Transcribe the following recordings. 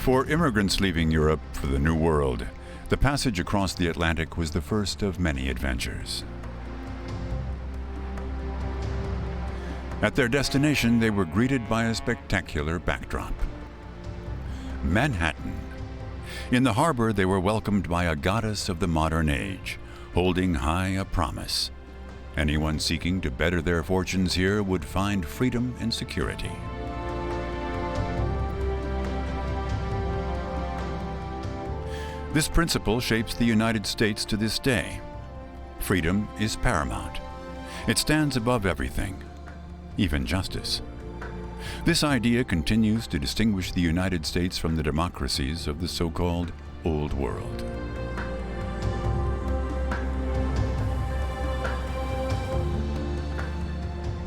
For immigrants leaving Europe for the New World, the passage across the Atlantic was the first of many adventures. At their destination, they were greeted by a spectacular backdrop. Manhattan. In the harbor, they were welcomed by a goddess of the modern age, holding high a promise. Anyone seeking to better their fortunes here would find freedom and security. This principle shapes the United States to this day. Freedom is paramount. It stands above everything, even justice. This idea continues to distinguish the United States from the democracies of the so-called Old World.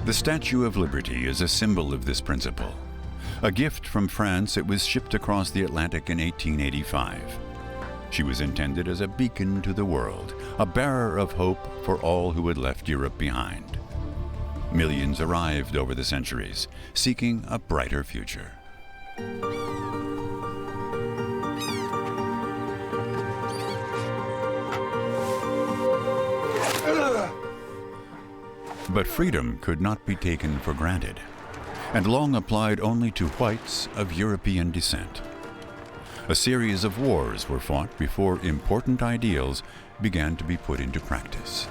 The Statue of Liberty is a symbol of this principle. A gift from France, it was shipped across the Atlantic in 1885. She was intended as a beacon to the world, a bearer of hope for all who had left Europe behind. Millions arrived over the centuries, seeking a brighter future. But freedom could not be taken for granted, and long applied only to whites of European descent. A series of wars were fought before important ideals began to be put into practice.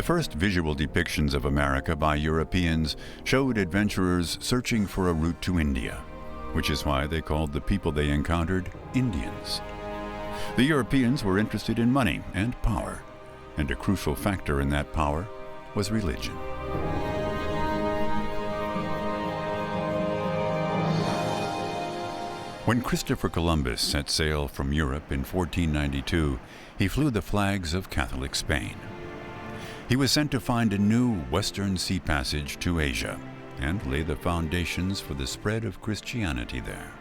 The first visual depictions of America by Europeans showed adventurers searching for a route to India, which is why they called the people they encountered Indians. The Europeans were interested in money and power, and a crucial factor in that power was religion. When Christopher Columbus set sail from Europe in 1492, he flew the flags of Catholic Spain. He was sent to find a new western sea passage to Asia and lay the foundations for the spread of Christianity there.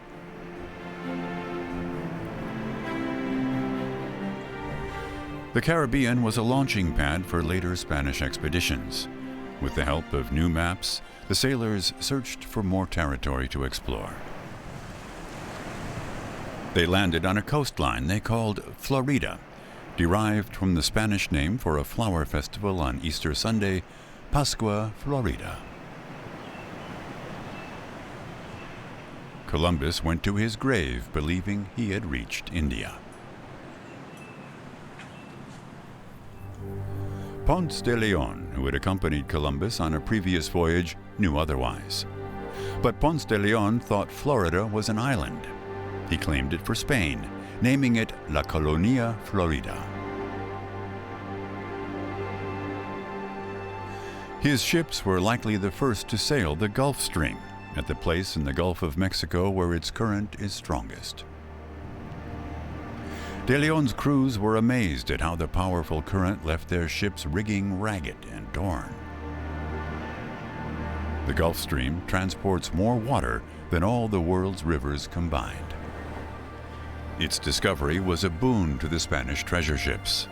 The Caribbean was a launching pad for later Spanish expeditions. With the help of new maps, the sailors searched for more territory to explore. They landed on a coastline they called Florida, derived from the Spanish name for a flower festival on Easter Sunday, Pascua Florida. Columbus went to his grave believing he had reached India. Ponce de Leon, who had accompanied Columbus on a previous voyage, knew otherwise. But Ponce de Leon thought Florida was an island. He claimed it for Spain, naming it La Colonia Florida. His ships were likely the first to sail the Gulf Stream, at the place in the Gulf of Mexico where its current is strongest. De Leon's crews were amazed at how the powerful current left their ships' rigging ragged and torn. The Gulf Stream transports more water than all the world's rivers combined. Its discovery was a boon to the Spanish treasure ships.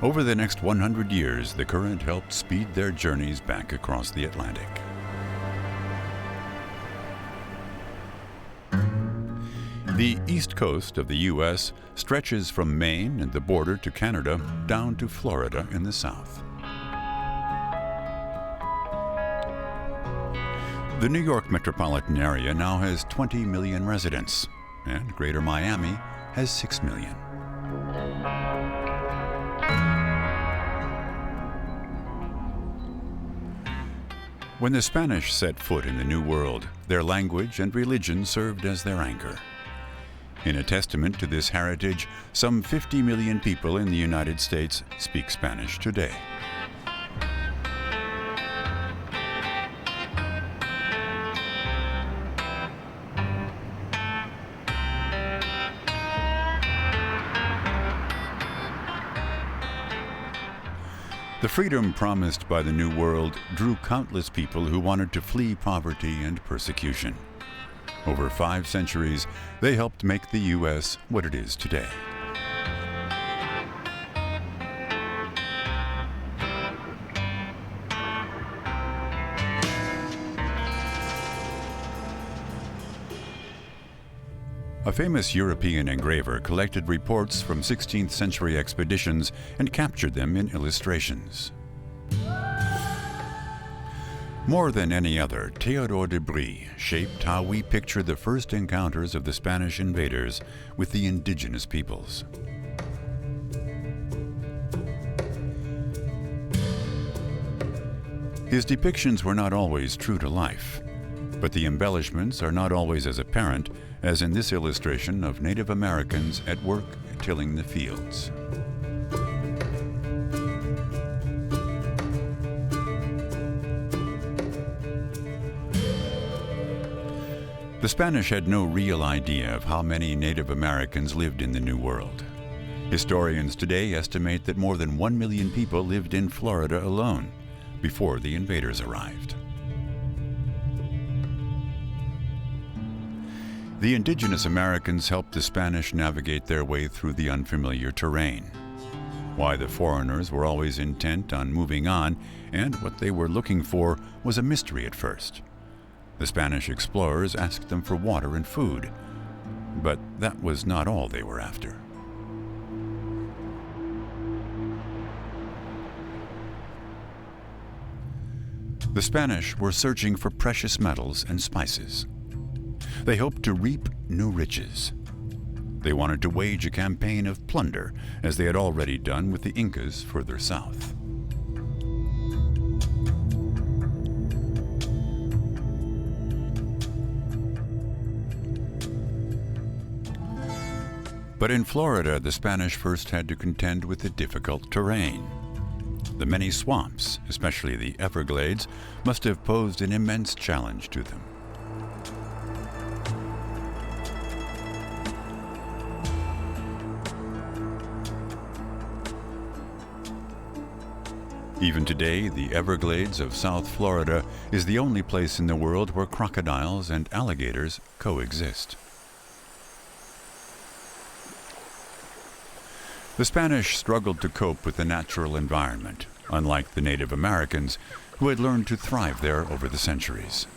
Over the next 100 years, the current helped speed their journeys back across the Atlantic. The east coast of the U.S. stretches from Maine and the border to Canada down to Florida in the south. The New York metropolitan area now has 20 million residents, and Greater Miami has 6 million. When the Spanish set foot in the New World, their language and religion served as their anchor. In a testament to this heritage, some 50 million people in the United States speak Spanish today. The freedom promised by the New World drew countless people who wanted to flee poverty and persecution. Over 5 centuries, they helped make the U.S. what it is today. A famous European engraver collected reports from 16th century expeditions and captured them in illustrations. More than any other, Théodore de Brie shaped how we picture the first encounters of the Spanish invaders with the indigenous peoples. His depictions were not always true to life, but the embellishments are not always as apparent as in this illustration of Native Americans at work tilling the fields. The Spanish had no real idea of how many Native Americans lived in the New World. Historians today estimate that more than 1 million people lived in Florida alone before the invaders arrived. The indigenous Americans helped the Spanish navigate their way through the unfamiliar terrain. Why the foreigners were always intent on moving on and what they were looking for was a mystery at first. The Spanish explorers asked them for water and food, but that was not all they were after. The Spanish were searching for precious metals and spices. They hoped to reap new riches. They wanted to wage a campaign of plunder, as they had already done with the Incas further south. But in Florida, the Spanish first had to contend with the difficult terrain. The many swamps, especially the Everglades, must have posed an immense challenge to them. Even today, the Everglades of South Florida is the only place in the world where crocodiles and alligators coexist. The Spanish struggled to cope with the natural environment, unlike the Native Americans, who had learned to thrive there over the centuries.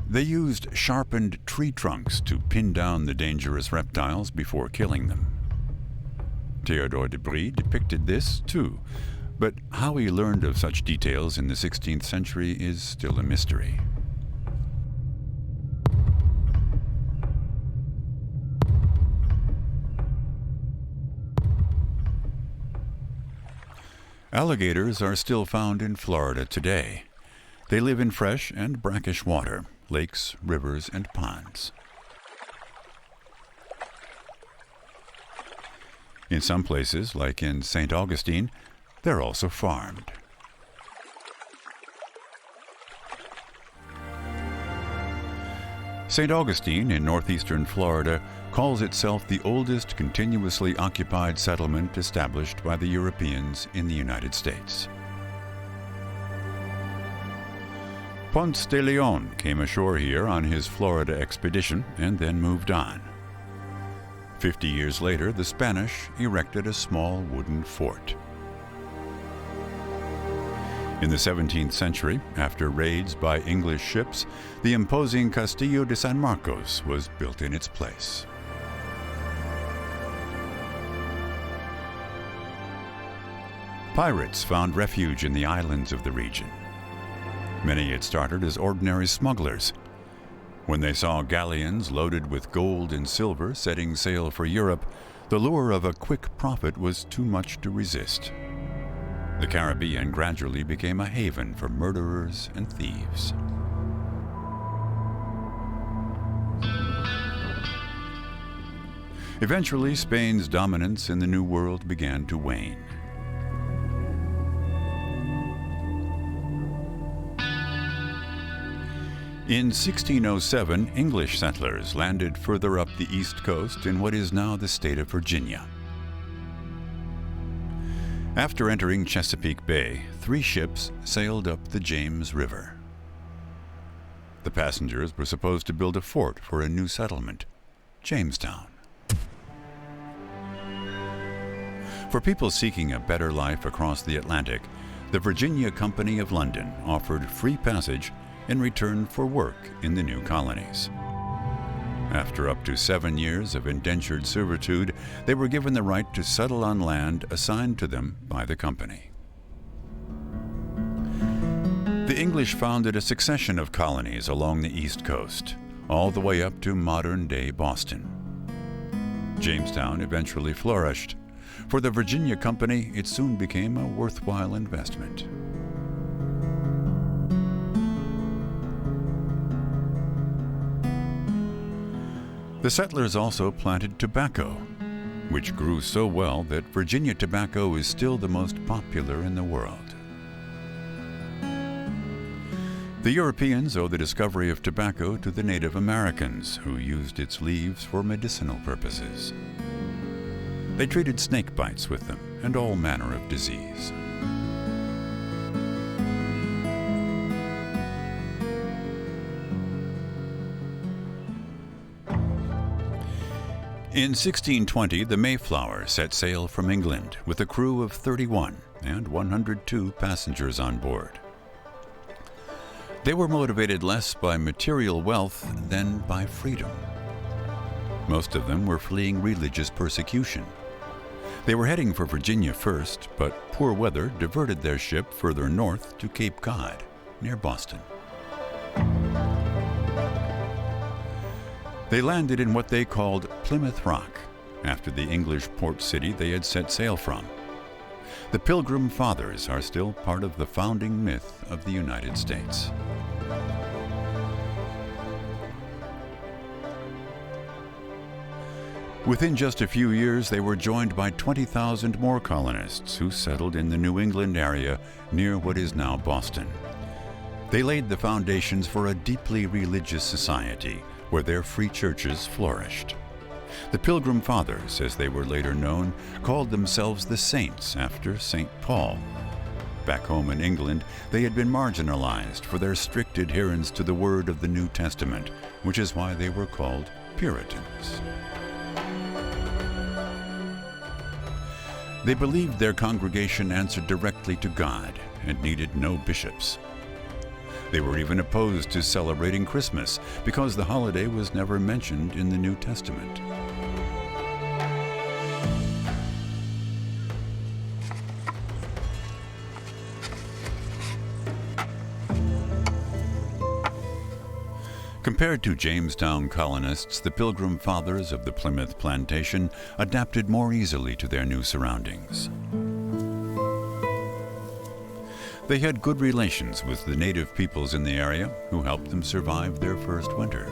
They used sharpened tree trunks to pin down the dangerous reptiles before killing them. Théodore de Brie depicted this, too, but how he learned of such details in the 16th century is still a mystery. Alligators are still found in Florida today. They live in fresh and brackish water, lakes, rivers, and ponds. In some places, like in St. Augustine, they're also farmed. St. Augustine in northeastern Florida calls itself the oldest continuously occupied settlement established by the Europeans in the United States. Ponce de Leon came ashore here on his Florida expedition and then moved on. 50 years later, the Spanish erected a small wooden fort. In the 17th century, after raids by English ships, the imposing Castillo de San Marcos was built in its place. Pirates found refuge in the islands of the region. Many had started as ordinary smugglers. When they saw galleons loaded with gold and silver setting sail for Europe, the lure of a quick profit was too much to resist. The Caribbean gradually became a haven for murderers and thieves. Eventually, Spain's dominance in the New World began to wane. In 1607, English settlers landed further up the east coast in what is now the state of Virginia. After entering Chesapeake Bay, 3 ships sailed up the James River. The passengers were supposed to build a fort for a new settlement, Jamestown. For people seeking a better life across the Atlantic, the Virginia Company of London offered free passage in return for work in the new colonies. After up to 7 years of indentured servitude, they were given the right to settle on land assigned to them by the company. The English founded a succession of colonies along the East Coast, all the way up to modern-day Boston. Jamestown eventually flourished. For the Virginia Company, it soon became a worthwhile investment. The settlers also planted tobacco, which grew so well that Virginia tobacco is still the most popular in the world. The Europeans owe the discovery of tobacco to the Native Americans, who used its leaves for medicinal purposes. They treated snake bites with them and all manner of disease. In 1620, the Mayflower set sail from England with a crew of 31 and 102 passengers on board. They were motivated less by material wealth than by freedom. Most of them were fleeing religious persecution. They were heading for Virginia first, but poor weather diverted their ship further north to Cape Cod, near Boston. They landed in what they called Plymouth Rock, after the English port city they had set sail from. The Pilgrim Fathers are still part of the founding myth of the United States. Within just a few years, they were joined by 20,000 more colonists who settled in the New England area near what is now Boston. They laid the foundations for a deeply religious society where their free churches flourished. The Pilgrim Fathers, as they were later known, called themselves the Saints after St. Paul. Back home in England, they had been marginalized for their strict adherence to the word of the New Testament, which is why they were called Puritans. They believed their congregation answered directly to God and needed no bishops. They were even opposed to celebrating Christmas because the holiday was never mentioned in the New Testament. Compared to Jamestown colonists, the Pilgrim Fathers of the Plymouth Plantation adapted more easily to their new surroundings. They had good relations with the native peoples in the area who helped them survive their first winter.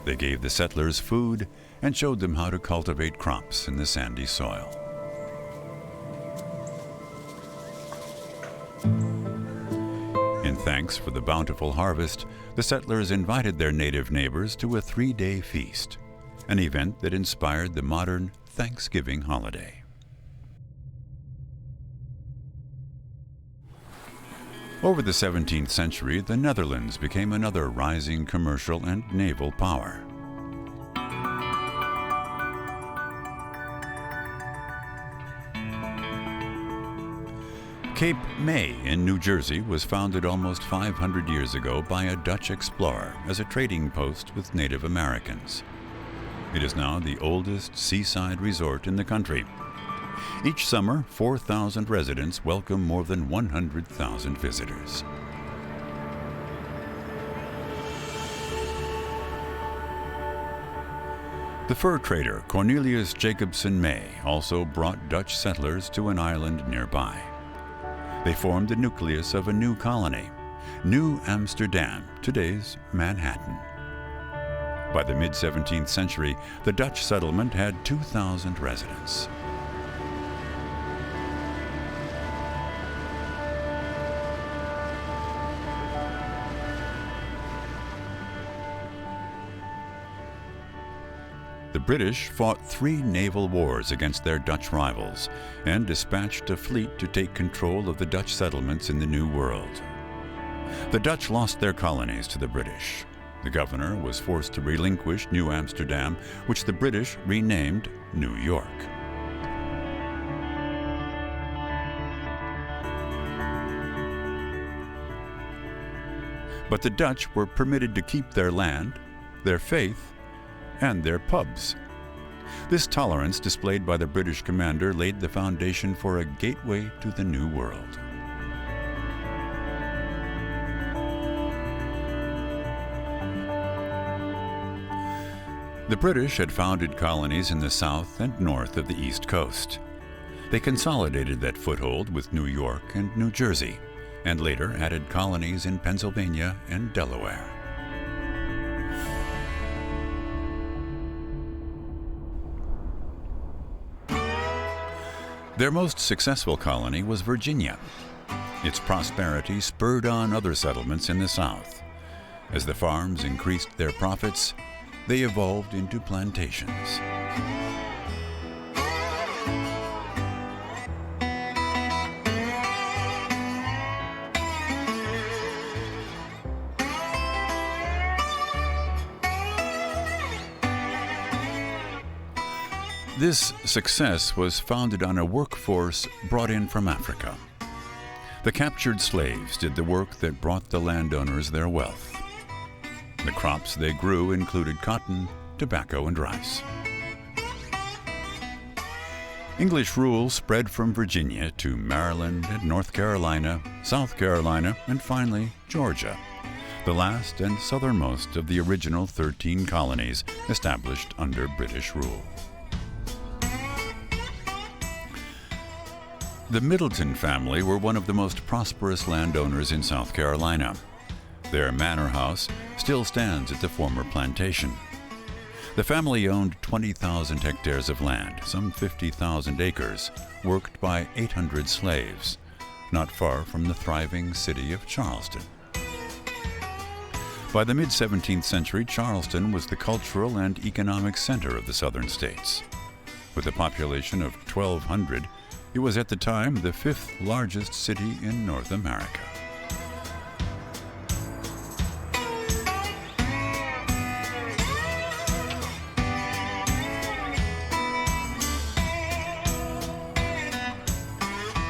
They gave the settlers food and showed them how to cultivate crops in the sandy soil. In thanks for the bountiful harvest, the settlers invited their native neighbors to a 3-day feast, an event that inspired the modern Thanksgiving holiday. Over the 17th century, the Netherlands became another rising commercial and naval power. Cape May in New Jersey was founded almost 500 years ago by a Dutch explorer as a trading post with Native Americans. It is now the oldest seaside resort in the country. Each summer, 4,000 residents welcome more than 100,000 visitors. The fur trader Cornelius Jacobson May also brought Dutch settlers to an island nearby. They formed the nucleus of a new colony, New Amsterdam, today's Manhattan. By the mid-17th century, the Dutch settlement had 2,000 residents. The British fought 3 naval wars against their Dutch rivals and dispatched a fleet to take control of the Dutch settlements in the New World. The Dutch lost their colonies to the British. The governor was forced to relinquish New Amsterdam, which the British renamed New York. But the Dutch were permitted to keep their land, their faith, and their pubs. This tolerance displayed by the British commander laid the foundation for a gateway to the New World. The British had founded colonies in the south and north of the East Coast. They consolidated that foothold with New York and New Jersey, and later added colonies in Pennsylvania and Delaware. Their most successful colony was Virginia. Its prosperity spurred on other settlements in the South. As the farms increased their profits, they evolved into plantations. This success was founded on a workforce brought in from Africa. The captured slaves did the work that brought the landowners their wealth. The crops they grew included cotton, tobacco, and rice. English rule spread from Virginia to Maryland and North Carolina, South Carolina, and finally Georgia, the last and southernmost of the original 13 colonies established under British rule. The Middleton family were one of the most prosperous landowners in South Carolina. Their manor house still stands at the former plantation. The family owned 20,000 hectares of land, some 50,000 acres, worked by 800 slaves, not far from the thriving city of Charleston. By the mid-17th century, Charleston was the cultural and economic center of the southern states. With a population of 1,200, it was at the time the 5th largest city in North America.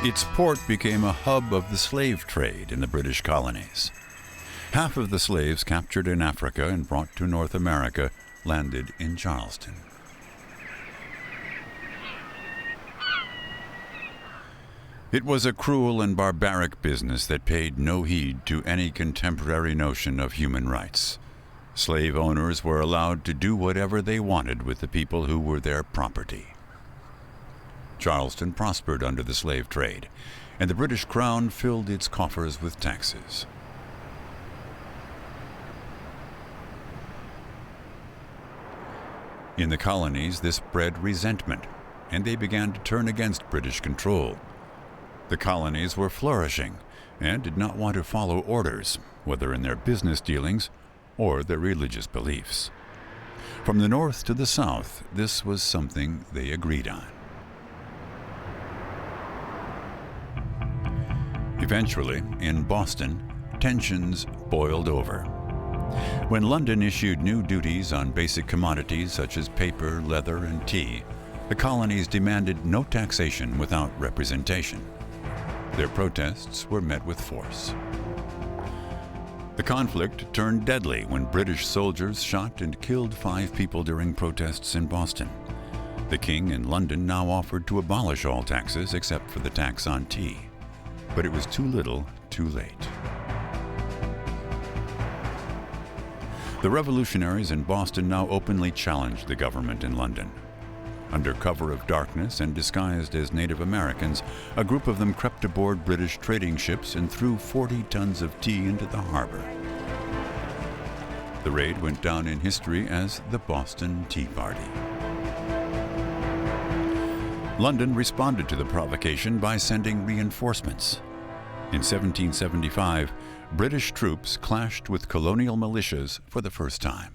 Its port became a hub of the slave trade in the British colonies. Half of the slaves captured in Africa and brought to North America landed in Charleston. It was a cruel and barbaric business that paid no heed to any contemporary notion of human rights. Slave owners were allowed to do whatever they wanted with the people who were their property. Charleston prospered under the slave trade, and the British Crown filled its coffers with taxes. In the colonies, this bred resentment, and they began to turn against British control. The colonies were flourishing and did not want to follow orders, whether in their business dealings or their religious beliefs. From the north to the south, this was something they agreed on. Eventually, in Boston, tensions boiled over. When London issued new duties on basic commodities such as paper, leather, and tea, the colonies demanded no taxation without representation. Their protests were met with force. The conflict turned deadly when British soldiers shot and killed 5 people during protests in Boston. The king in London now offered to abolish all taxes except for the tax on tea. But it was too little, too late. The revolutionaries in Boston now openly challenged the government in London. Under cover of darkness and disguised as Native Americans, a group of them crept aboard British trading ships and threw 40 tons of tea into the harbor. The raid went down in history as the Boston Tea Party. London responded to the provocation by sending reinforcements. In 1775, British troops clashed with colonial militias for the first time.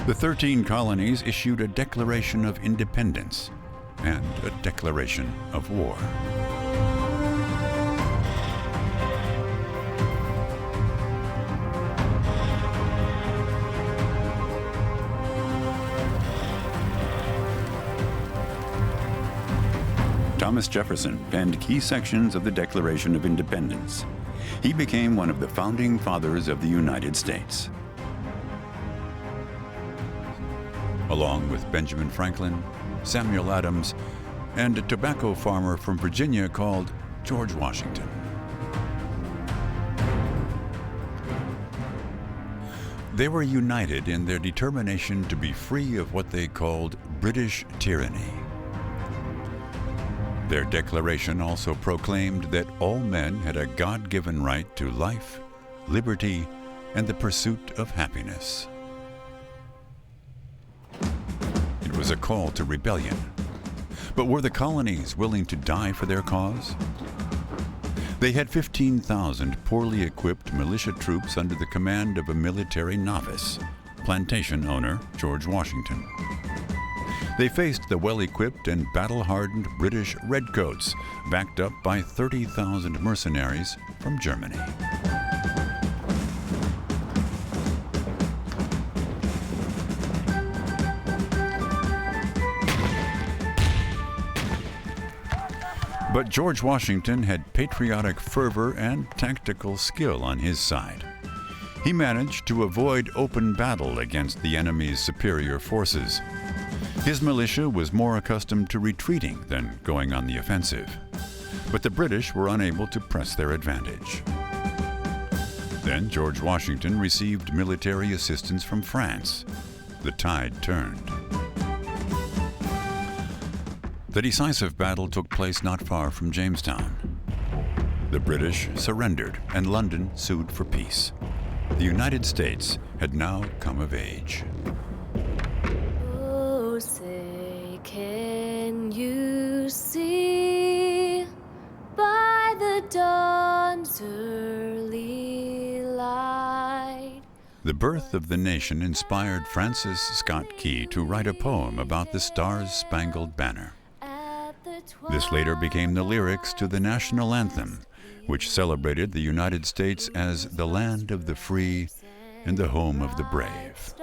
The 13 colonies issued a Declaration of Independence and a declaration of war. Thomas Jefferson penned key sections of the Declaration of Independence. He became one of the founding fathers of the United States. Along with Benjamin Franklin, Samuel Adams, and a tobacco farmer from Virginia called George Washington. They were united in their determination to be free of what they called British tyranny. Their declaration also proclaimed that all men had a God-given right to life, liberty, and the pursuit of happiness. It was a call to rebellion. But were the colonies willing to die for their cause? They had 15,000 poorly equipped militia troops under the command of a military novice, plantation owner George Washington. They faced the well-equipped and battle-hardened British Redcoats, backed up by 30,000 mercenaries from Germany. But George Washington had patriotic fervor and tactical skill on his side. He managed to avoid open battle against the enemy's superior forces. His militia was more accustomed to retreating than going on the offensive. But the British were unable to press their advantage. Then George Washington received military assistance from France. The tide turned. The decisive battle took place not far from Jamestown. The British surrendered, and London sued for peace. The United States had now come of age. Oh, say, can you see by the dawn's early light? The birth of the nation inspired Francis Scott Key to write a poem about the Stars-Spangled Banner. This later became the lyrics to the national anthem, which celebrated the United States as the land of the free and the home of the brave.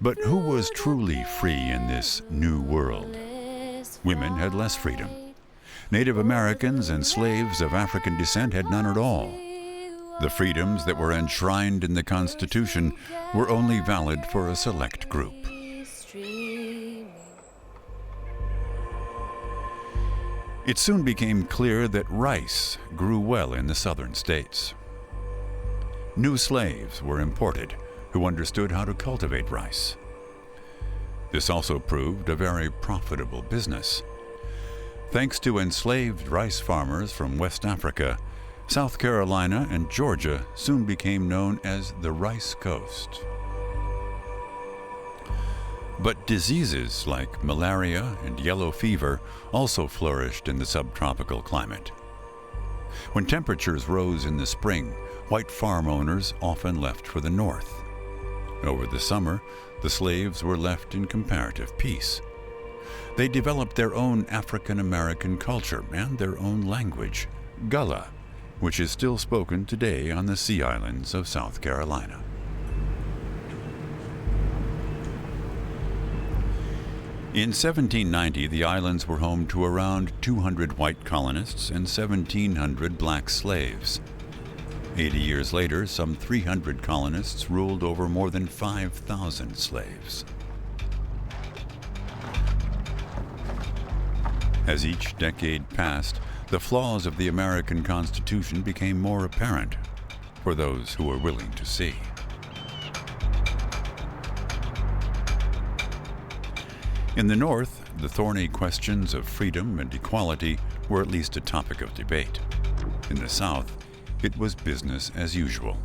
But who was truly free in this new world? Women had less freedom. Native Americans and slaves of African descent had none at all. The freedoms that were enshrined in the Constitution were only valid for a select group. It soon became clear that rice grew well in the southern states. New slaves were imported who understood how to cultivate rice. This also proved a very profitable business. Thanks to enslaved rice farmers from West Africa, South Carolina and Georgia soon became known as the Rice Coast. But diseases like malaria and yellow fever also flourished in the subtropical climate. When temperatures rose in the spring, white farm owners often left for the north. Over the summer, the slaves were left in comparative peace. They developed their own African American culture and their own language, Gullah, which is still spoken today on the Sea Islands of South Carolina. In 1790, the islands were home to around 200 white colonists and 1,700 black slaves. 80 years later, some 300 colonists ruled over more than 5,000 slaves. As each decade passed, the flaws of the American Constitution became more apparent for those who were willing to see. In the North, the thorny questions of freedom and equality were at least a topic of debate. In the South, it was business as usual.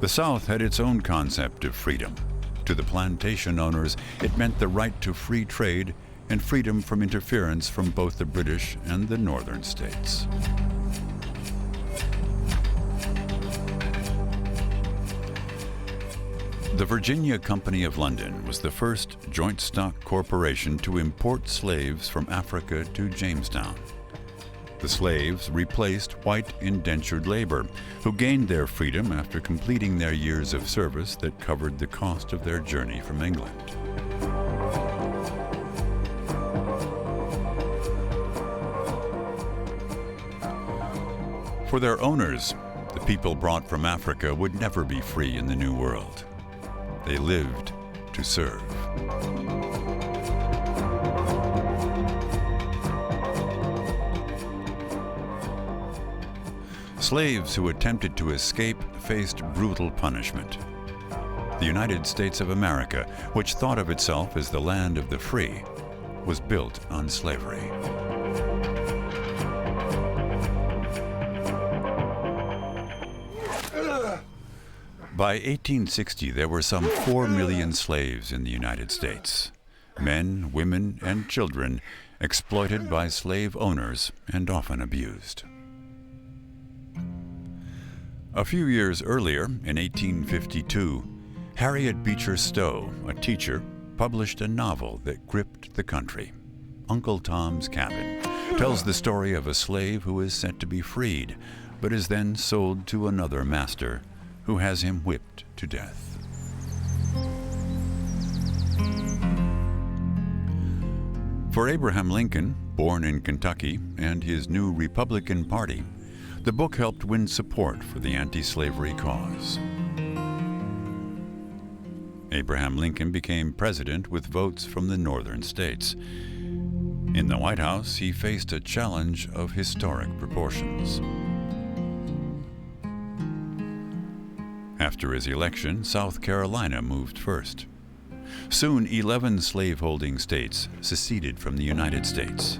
The South had its own concept of freedom. To the plantation owners, it meant the right to free trade and freedom from interference from both the British and the northern states. The Virginia Company of London was the first joint stock corporation to import slaves from Africa to Jamestown. The slaves replaced white indentured labor, who gained their freedom after completing their years of service that covered the cost of their journey from England. For their owners, the people brought from Africa would never be free in the New World. They lived to serve. Slaves who attempted to escape faced brutal punishment. The United States of America, which thought of itself as the land of the free, was built on slavery. By 1860, there were some 4 million slaves in the United States. Men, women, and children exploited by slave owners and often abused. A few years earlier, in 1852, Harriet Beecher Stowe, a teacher, published a novel that gripped the country. Uncle Tom's Cabin tells the story of a slave who is set to be freed, but is then sold to another master who has him whipped to death. For Abraham Lincoln, born in Kentucky, and his new Republican Party, the book helped win support for the anti-slavery cause. Abraham Lincoln became president with votes from the northern states. In the White House, he faced a challenge of historic proportions. After his election, South Carolina moved first. Soon, 11 slaveholding states seceded from the United States.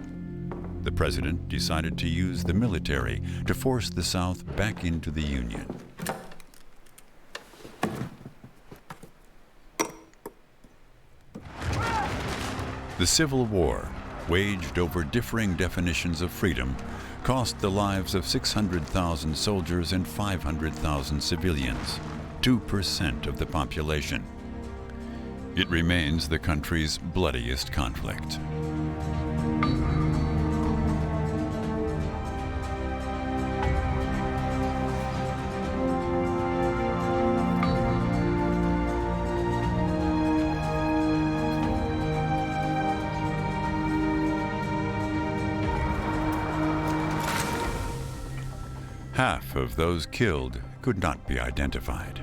The president decided to use the military to force the South back into the Union. The Civil War, waged over differing definitions of freedom, cost the lives of 600,000 soldiers and 500,000 civilians, 2% of the population. It remains the country's bloodiest conflict. Half of those killed could not be identified.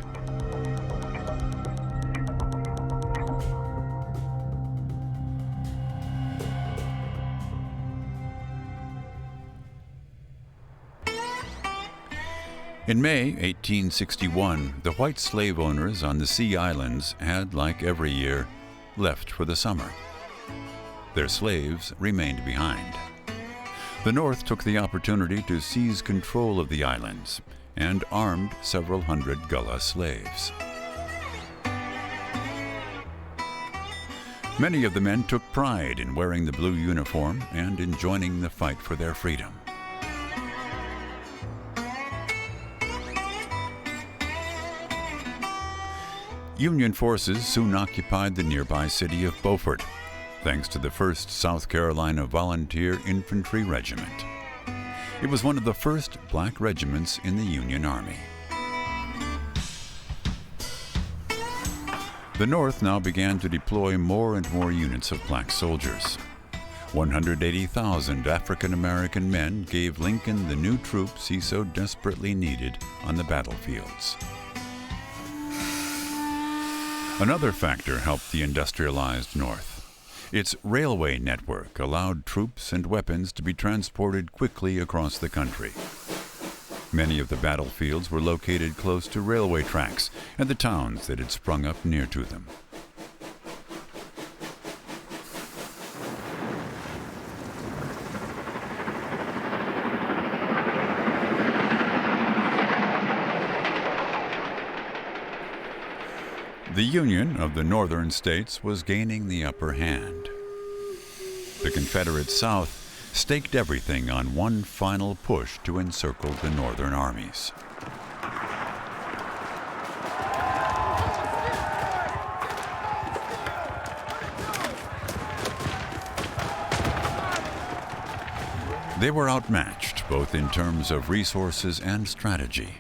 In May 1861, the white slave owners on the Sea Islands had, like every year, left for the summer. Their slaves remained behind. The North took the opportunity to seize control of the islands and armed several hundred Gullah slaves. Many of the men took pride in wearing the blue uniform and in joining the fight for their freedom. Union forces soon occupied the nearby city of Beaufort, thanks to the 1st South Carolina Volunteer Infantry Regiment. It was one of the first black regiments in the Union Army. The North now began to deploy more and more units of black soldiers. 180,000 African American men gave Lincoln the new troops he so desperately needed on the battlefields. Another factor helped the industrialized North. Its railway network allowed troops and weapons to be transported quickly across the country. Many of the battlefields were located close to railway tracks and the towns that had sprung up near to them. The Union of the northern states was gaining the upper hand. The Confederate South staked everything on one final push to encircle the northern armies. They were outmatched both in terms of resources and strategy.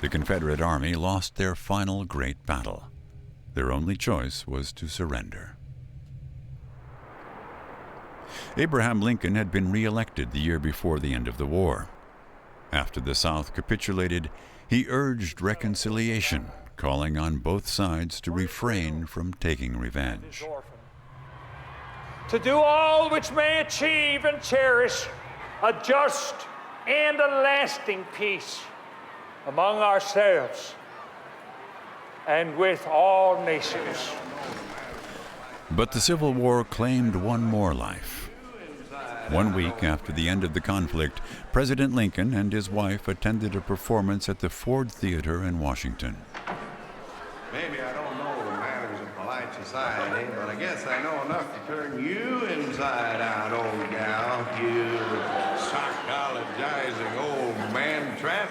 The Confederate Army lost their final great battle. Their only choice was to surrender. Abraham Lincoln had been re-elected the year before the end of the war. After the South capitulated, he urged reconciliation, calling on both sides to refrain from taking revenge. To do all which may achieve and cherish a just and a lasting peace among ourselves and with all nations. But the Civil War claimed one more life. 1 week after the end of the conflict, President Lincoln and his wife attended a performance at the Ford Theater in Washington. Maybe I don't know the manners of polite society, but I guess I know enough to turn you inside out, old gal. You psychologizing old man trap.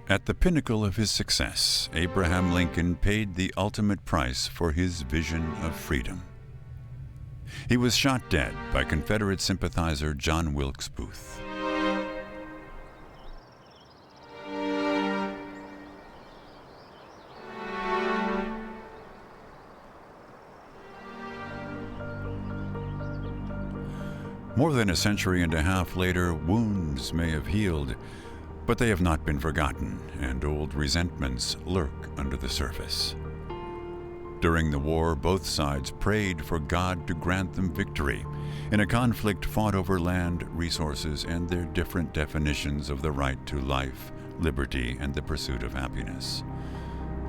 At the pinnacle of his success, Abraham Lincoln paid the ultimate price for his vision of freedom. He was shot dead by Confederate sympathizer John Wilkes Booth. More than a century and a half later, wounds may have healed, but they have not been forgotten, and old resentments lurk under the surface. During the war, both sides prayed for God to grant them victory in a conflict fought over land, resources, and their different definitions of the right to life, liberty, and the pursuit of happiness.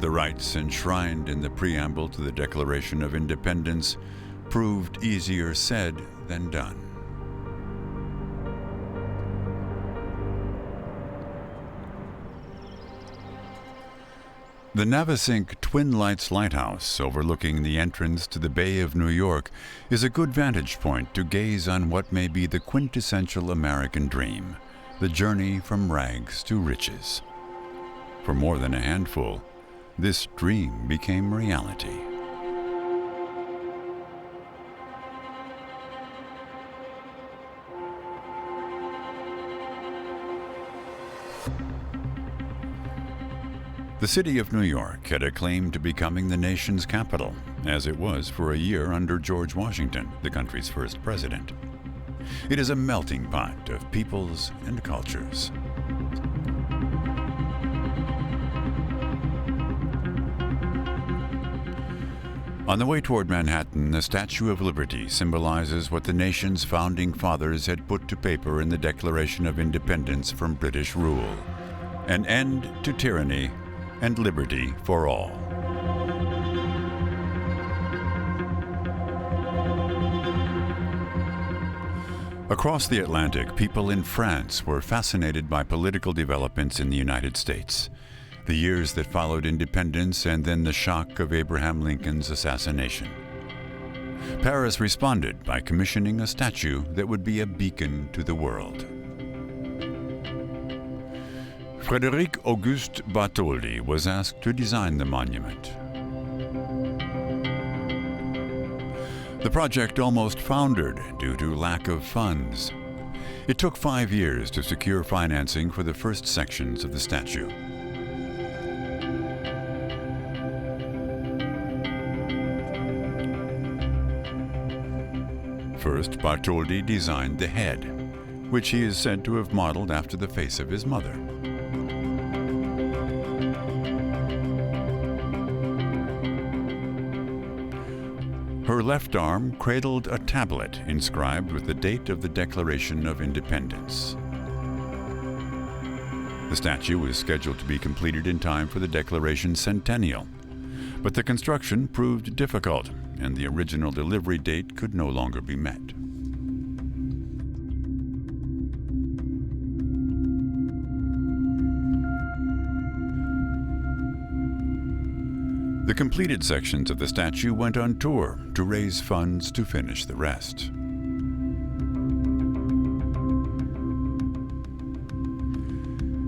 The rights enshrined in the preamble to the Declaration of Independence proved easier said than done. The Navesink Twin Lights Lighthouse, overlooking the entrance to the Bay of New York, is a good vantage point to gaze on what may be the quintessential American dream, the journey from rags to riches. For more than a handful, this dream became reality. The city of New York had a claim to becoming the nation's capital, as it was for a year under George Washington, the country's first president. It is a melting pot of peoples and cultures. On the way toward Manhattan, the Statue of Liberty symbolizes what the nation's founding fathers had put to paper in the Declaration of Independence from British rule: an end to tyranny and liberty for all. Across the Atlantic, people in France were fascinated by political developments in the United States, the years that followed independence and then the shock of Abraham Lincoln's assassination. Paris responded by commissioning a statue that would be a beacon to the world. Frédéric Auguste Bartholdi was asked to design the monument. The project almost foundered due to lack of funds. It took 5 years to secure financing for the first sections of the statue. First, Bartholdi designed the head, which he is said to have modeled after the face of his mother. Her left arm cradled a tablet inscribed with the date of the Declaration of Independence. The statue is scheduled to be completed in time for the Declaration's centennial, but the construction proved difficult, and the original delivery date could no longer be met. The completed sections of the statue went on tour to raise funds to finish the rest.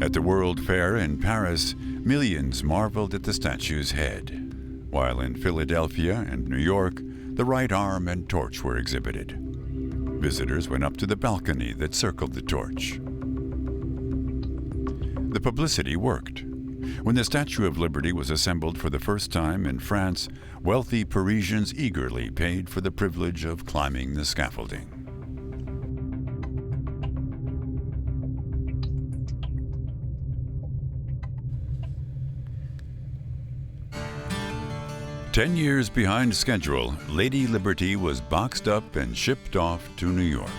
At the World Fair in Paris, Millions marveled at the statue's head, while in Philadelphia and New York, the right arm and torch were exhibited. Visitors went up to the balcony that circled the torch. The publicity worked. When the Statue of Liberty was assembled for the first time in France, wealthy Parisians eagerly paid for the privilege of climbing the scaffolding. "10 years behind schedule, Lady Liberty was boxed up and shipped off to New York.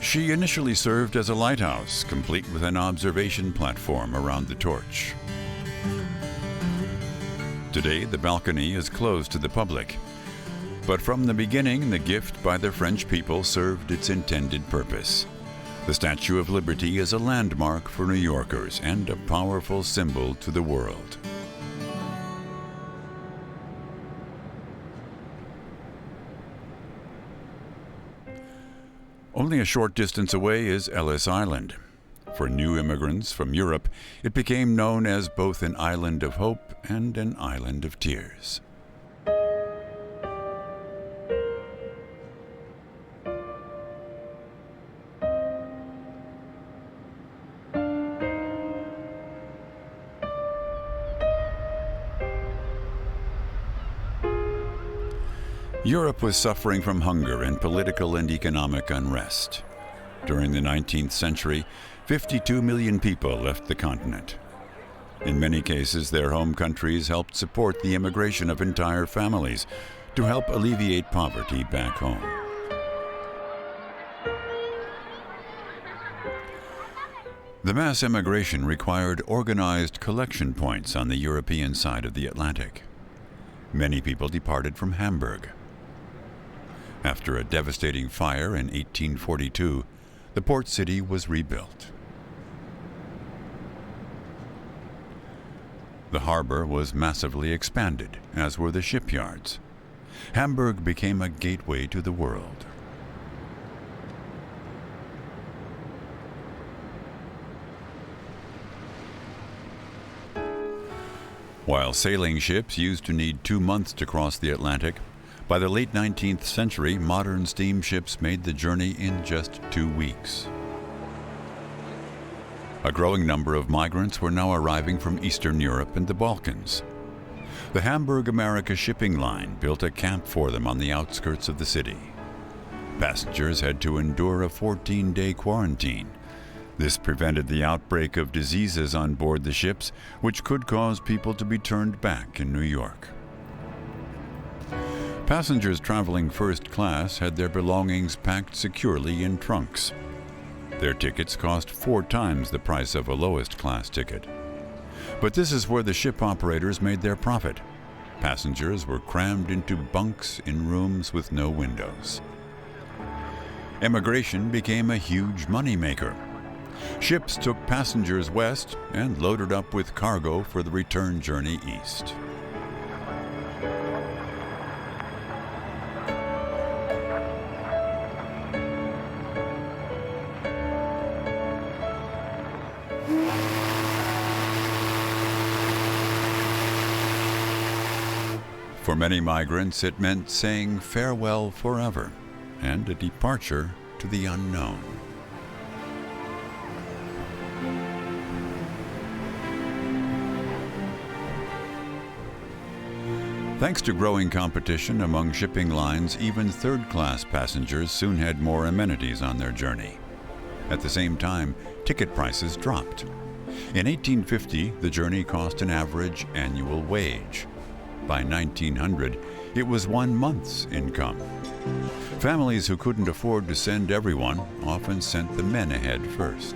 She initially served as a lighthouse, complete with an observation platform around the torch. Today, the balcony is closed to the public. But from the beginning, the gift by the French people served its intended purpose. The Statue of Liberty is a landmark for New Yorkers and a powerful symbol to the world. Only a short distance away is Ellis Island. For new immigrants from Europe, it became known as both an island of hope and an island of tears. Europe was suffering from hunger and political and economic unrest. During the 19th century, 52 million people left the continent. In many cases, their home countries helped support the immigration of entire families to help alleviate poverty back home. The mass immigration required organized collection points on the European side of the Atlantic. Many people departed from Hamburg. After a devastating fire in 1842, the port city was rebuilt. The harbor was massively expanded, as were the shipyards. Hamburg became a gateway to the world. While sailing ships used to need 2 months to cross the Atlantic, by the late 19th century, modern steamships made the journey in just 2 weeks. A growing number of migrants were now arriving from Eastern Europe and the Balkans. The Hamburg-America shipping line built a camp for them on the outskirts of the city. Passengers had to endure a 14-day quarantine. This prevented the outbreak of diseases on board the ships, which could cause people to be turned back in New York. Passengers traveling first class had their belongings packed securely in trunks. Their tickets cost 4 times the price of a lowest class ticket. But this is where the ship operators made their profit. Passengers were crammed into bunks in rooms with no windows. Immigration became a huge moneymaker. Ships took passengers west and loaded up with cargo for the return journey east. For many migrants, it meant saying farewell forever and a departure to the unknown. Thanks to growing competition among shipping lines, even third-class passengers soon had more amenities on their journey. At the same time, ticket prices dropped. In 1850, the journey cost an average annual wage. By 1900, it was 1 month's income. Families who couldn't afford to send everyone often sent the men ahead first.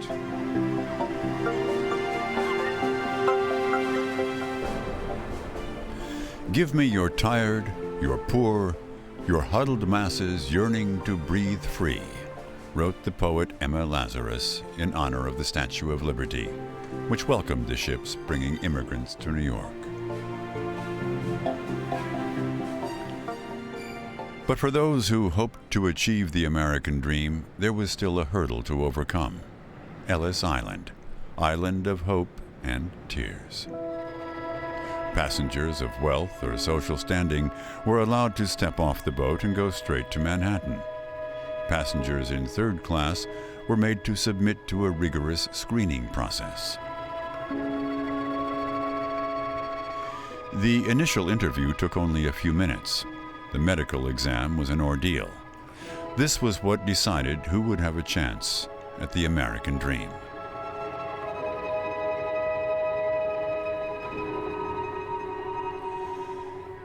"Give me your tired, your poor, your huddled masses yearning to breathe free," wrote the poet Emma Lazarus in honor of the Statue of Liberty, which welcomed the ships bringing immigrants to New York. But for those who hoped to achieve the American dream, there was still a hurdle to overcome. Ellis Island, island of hope and tears. Passengers of wealth or social standing were allowed to step off the boat and go straight to Manhattan. Passengers in third class were made to submit to a rigorous screening process. The initial interview took only a few minutes. The medical exam was an ordeal. This was what decided who would have a chance at the American dream.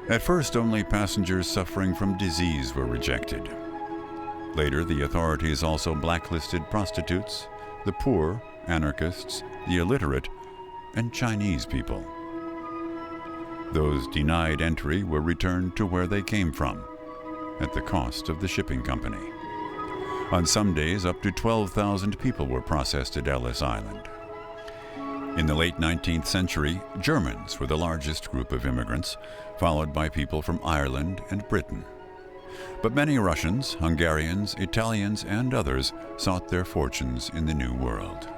At first, only passengers suffering from disease were rejected. Later, the authorities also blacklisted prostitutes, the poor, anarchists, the illiterate, and Chinese people. Those denied entry were returned to where they came from, at the cost of the shipping company. On some days, up to 12,000 people were processed at Ellis Island. In the late 19th century, Germans were the largest group of immigrants, followed by people from Ireland and Britain. But many Russians, Hungarians, Italians, and others sought their fortunes in the New World.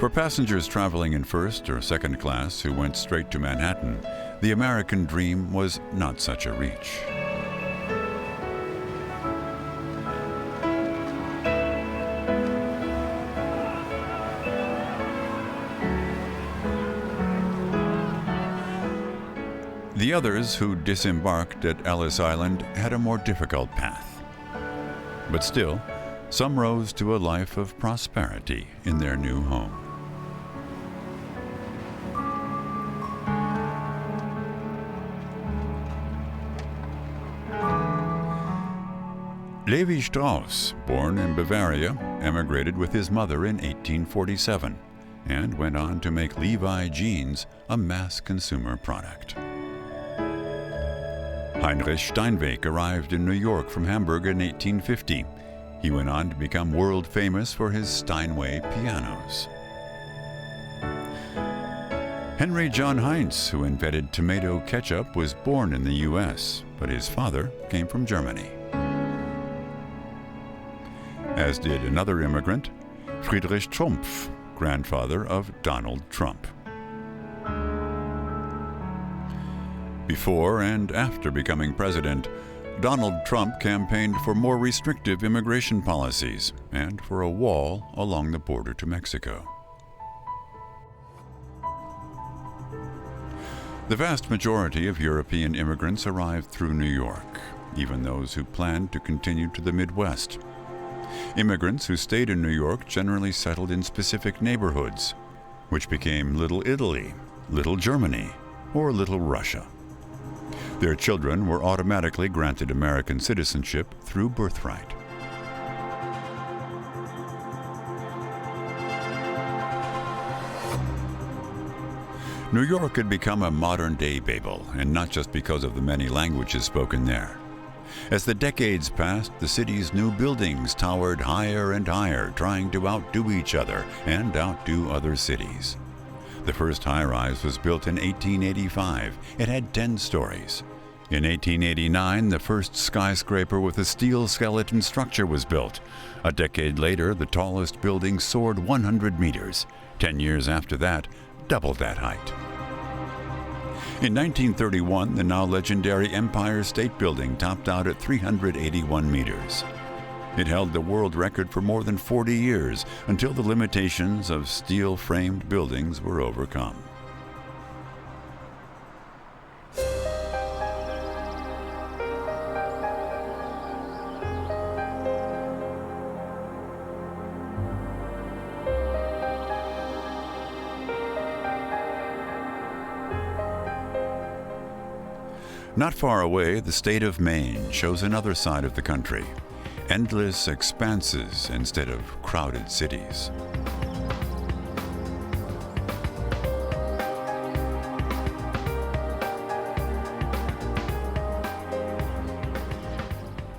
For passengers traveling in first or second class who went straight to Manhattan, the American dream was not such a reach. The others who disembarked at Ellis Island had a more difficult path. But still, some rose to a life of prosperity in their new home. Levi Strauss, born in Bavaria, emigrated with his mother in 1847 and went on to make Levi jeans a mass consumer product. Heinrich Steinbeck arrived in New York from Hamburg in 1850. He went on to become world famous for his Steinway pianos. Henry John Heinz, who invented tomato ketchup, was born in the U.S., but his father came from Germany. As did another immigrant, Friedrich Trumpf, grandfather of Donald Trump. Before and after becoming president, Donald Trump campaigned for more restrictive immigration policies and for a wall along the border to Mexico. The vast majority of European immigrants arrived through New York, even those who planned to continue to the Midwest. Immigrants who stayed in New York generally settled in specific neighborhoods, which became Little Italy, Little Germany, or Little Russia. Their children were automatically granted American citizenship through birthright. New York had become a modern-day Babel, and not just because of the many languages spoken there. As the decades passed, the city's new buildings towered higher and higher, trying to outdo each other and outdo other cities. The first high-rise was built in 1885. It had 10 stories. In 1889, the first skyscraper with a steel skeleton structure was built. A decade later, the tallest building soared 100 meters. 10 years after that, doubled that height. In 1931, the now legendary Empire State Building topped out at 381 meters. It held the world record for more than 40 years until the limitations of steel-framed buildings were overcome. Not far away, the state of Maine shows another side of the country. Endless expanses instead of crowded cities.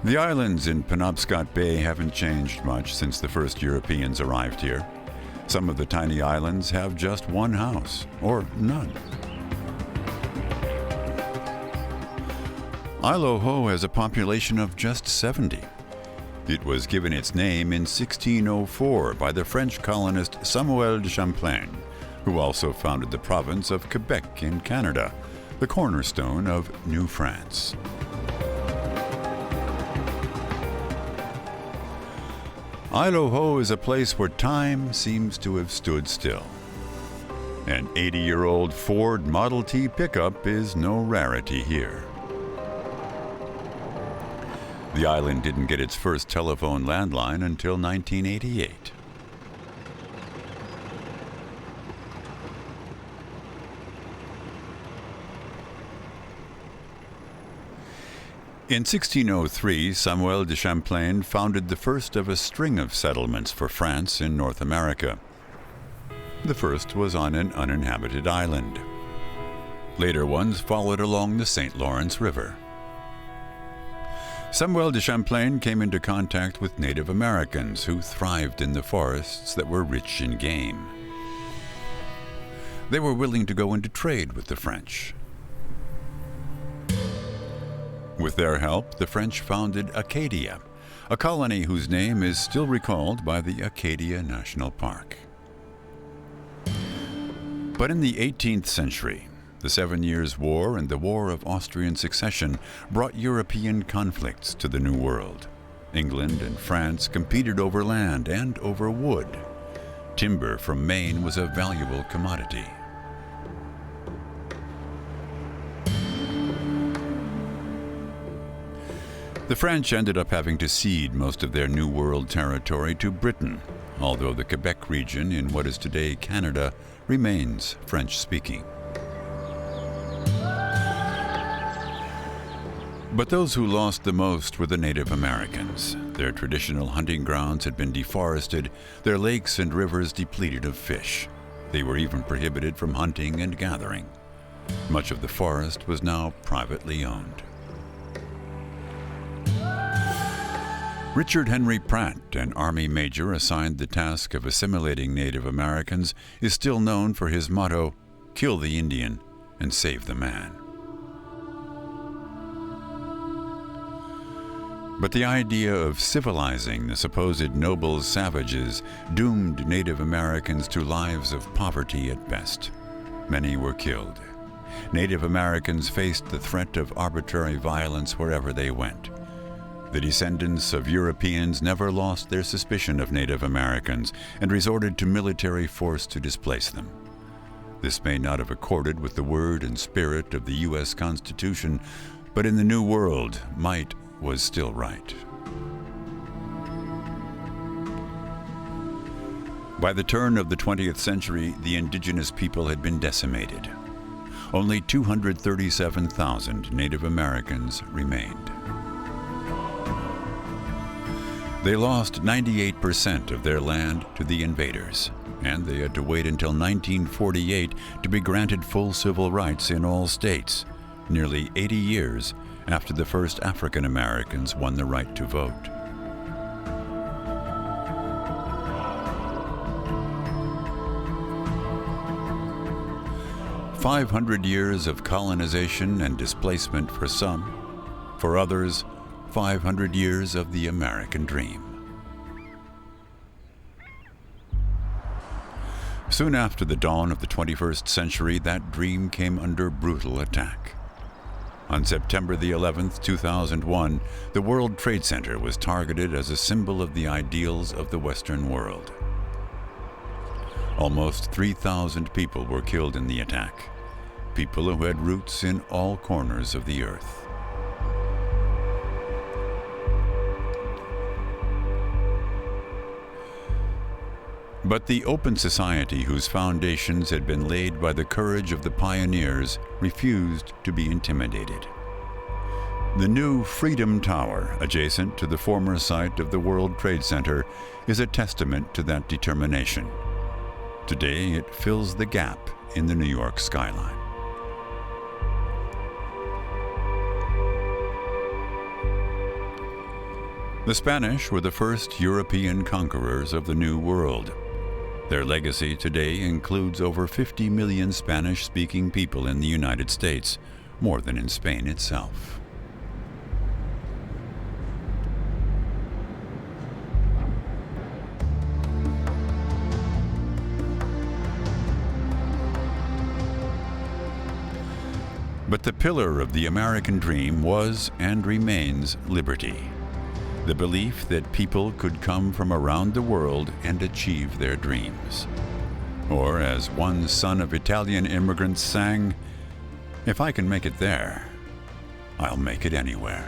The islands in Penobscot Bay haven't changed much since the first Europeans arrived here. Some of the tiny islands have just one house, or none. Isle au Haut has a population of just 70. It was given its name in 1604 by the French colonist Samuel de Champlain, who also founded the province of Quebec in Canada, the cornerstone of New France. Isle au Haut is a place where time seems to have stood still. An 80-year-old Ford Model T pickup is no rarity here. The island didn't get its first telephone landline until 1988. In 1603, Samuel de Champlain founded the first of a string of settlements for France in North America. The first was on an uninhabited island. Later ones followed along the St. Lawrence River. Samuel de Champlain came into contact with Native Americans who thrived in the forests that were rich in game. They were willing to go into trade with the French. With their help, the French founded Acadia, a colony whose name is still recalled by the Acadia National Park. But in the 18th century, the 7 Years' War and the War of Austrian Succession brought European conflicts to the New World. England and France competed over land and over wood. Timber from Maine was a valuable commodity. The French ended up having to cede most of their New World territory to Britain, although the Quebec region in what is today Canada remains French-speaking. But those who lost the most were the Native Americans. Their traditional hunting grounds had been deforested, their lakes and rivers depleted of fish. They were even prohibited from hunting and gathering. Much of the forest was now privately owned. Richard Henry Pratt, an Army major assigned the task of assimilating Native Americans, is still known for his motto, "Kill the Indian and save the man." But the idea of civilizing the supposed noble savages doomed Native Americans to lives of poverty at best. Many were killed. Native Americans faced the threat of arbitrary violence wherever they went. The descendants of Europeans never lost their suspicion of Native Americans and resorted to military force to displace them. This may not have accorded with the word and spirit of the U.S. Constitution, but in the New World, might was still right. By the turn of the 20th century, the indigenous people had been decimated. Only 237,000 Native Americans remained. They lost 98% of their land to the invaders, and they had to wait until 1948 to be granted full civil rights in all states, nearly 80 years after the first African Americans won the right to vote. "500 years of colonization and displacement for some, for others, 500 years of the American dream." Soon after the dawn of the 21st century, that dream came under brutal attack. On September the 11th, 2001, the World Trade Center was targeted as a symbol of the ideals of the Western world. Almost 3,000 people were killed in the attack, people who had roots in all corners of the earth. But the open society whose foundations had been laid by the courage of the pioneers refused to be intimidated. The new Freedom Tower, adjacent to the former site of the World Trade Center, is a testament to that determination. Today, it fills the gap in the New York skyline. The Spanish were the first European conquerors of the New World. Their legacy today includes over 50 million Spanish-speaking people in the United States, more than in Spain itself. But the pillar of the American dream was and remains liberty. The belief that people could come from around the world and achieve their dreams. Or, as one son of Italian immigrants sang, "If I can make it there, I'll make it anywhere."